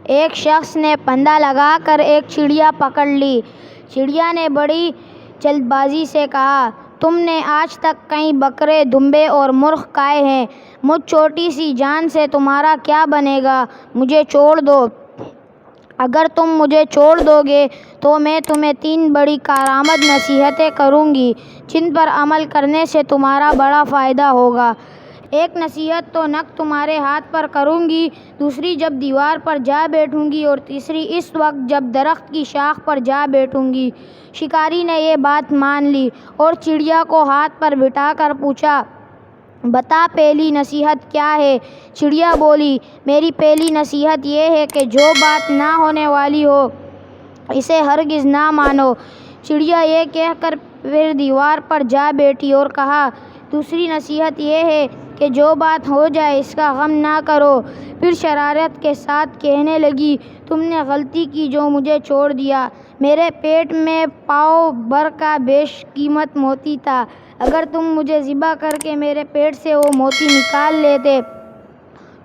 ایک شخص نے پھندا لگا کر ایک چڑیا پکڑ لی۔ چڑیا نے بڑی جلد بازی سے کہا، تم نے آج تک کئی بکرے، دمبے اور مرغ کھائے ہیں، مجھ چھوٹی سی جان سے تمہارا کیا بنے گا؟ مجھے چھوڑ دو۔ اگر تم مجھے چھوڑ دو گے تو میں تمہیں 3 بڑی کارآمد نصیحتیں کروں گی جن پر عمل کرنے سے تمہارا بڑا فائدہ ہوگا۔ ایک نصیحت تو نک تمہارے ہاتھ پر کروں گی، دوسری جب دیوار پر جا بیٹھوں گی، اور تیسری اس وقت جب درخت کی شاخ پر جا بیٹھوں گی۔ شکاری نے یہ بات مان لی اور چڑیا کو ہاتھ پر بٹھا کر پوچھا، بتا پہلی نصیحت کیا ہے؟ چڑیا بولی، میری پہلی نصیحت یہ ہے کہ جو بات نہ ہونے والی ہو اسے ہرگز نہ مانو۔ چڑیا یہ کہہ کر پھر دیوار پر جا بیٹھی اور کہا، دوسری نصیحت یہ ہے کہ جو بات ہو جائے اس کا غم نہ کرو۔ پھر شرارت کے ساتھ کہنے لگی، تم نے غلطی کی جو مجھے چھوڑ دیا۔ میرے پیٹ میں پاؤ بھر کا بیش قیمت موتی تھا، اگر تم مجھے ذبح کر کے میرے پیٹ سے وہ موتی نکال لیتے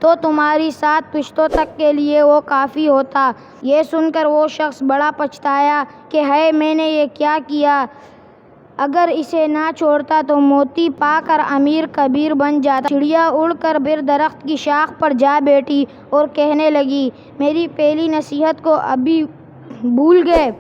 تو تمہاری 7 پشتوں تک کے لیے وہ کافی ہوتا۔ یہ سن کر وہ شخص بڑا پچھتایا کہ ہائے، میں نے یہ کیا کیا، اگر اسے نہ چھوڑتا تو موتی پا کر امیر کبیر بن جاتا۔ چڑیا اڑ کر پھر درخت کی شاخ پر جا بیٹھی اور کہنے لگی، میری پہلی نصیحت کو ابھی بھول گئے؟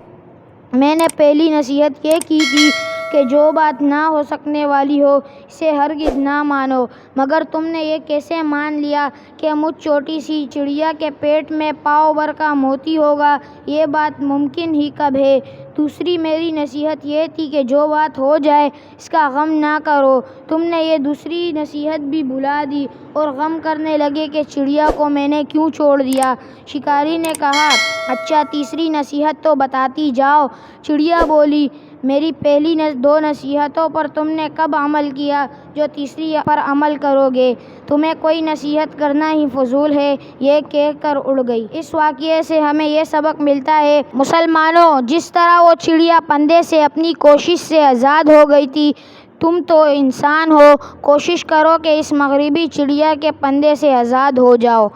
میں نے پہلی نصیحت یہ کی تھی کہ جو بات نہ ہو سکنے والی ہو اسے ہرگز نہ مانو، مگر تم نے یہ کیسے مان لیا کہ مجھ چھوٹی سی چڑیا کے پیٹ میں پاؤ بھر کا موتی ہوگا؟ یہ بات ممکن ہی کب ہے؟ دوسری میری نصیحت یہ تھی کہ جو بات ہو جائے اس کا غم نہ کرو، تم نے یہ دوسری نصیحت بھی بھلا دی اور غم کرنے لگے کہ چڑیا کو میں نے کیوں چھوڑ دیا۔ شکاری نے کہا، اچھا تیسری نصیحت تو بتاتی جاؤ۔ چڑیا بولی، میری پہلی 2 نصیحتوں پر تم نے کب عمل کیا جو تیسری پر عمل کرو گے؟ تمہیں کوئی نصیحت کرنا ہی فضول ہے۔ یہ کہہ کر اڑ گئی۔ اس واقعے سے ہمیں یہ سبق ملتا ہے، مسلمانوں، جس طرح وہ چڑیا پھندے سے اپنی کوشش سے آزاد ہو گئی تھی، تم تو انسان ہو، کوشش کرو کہ اس مغربی چڑیا کے پھندے سے آزاد ہو جاؤ۔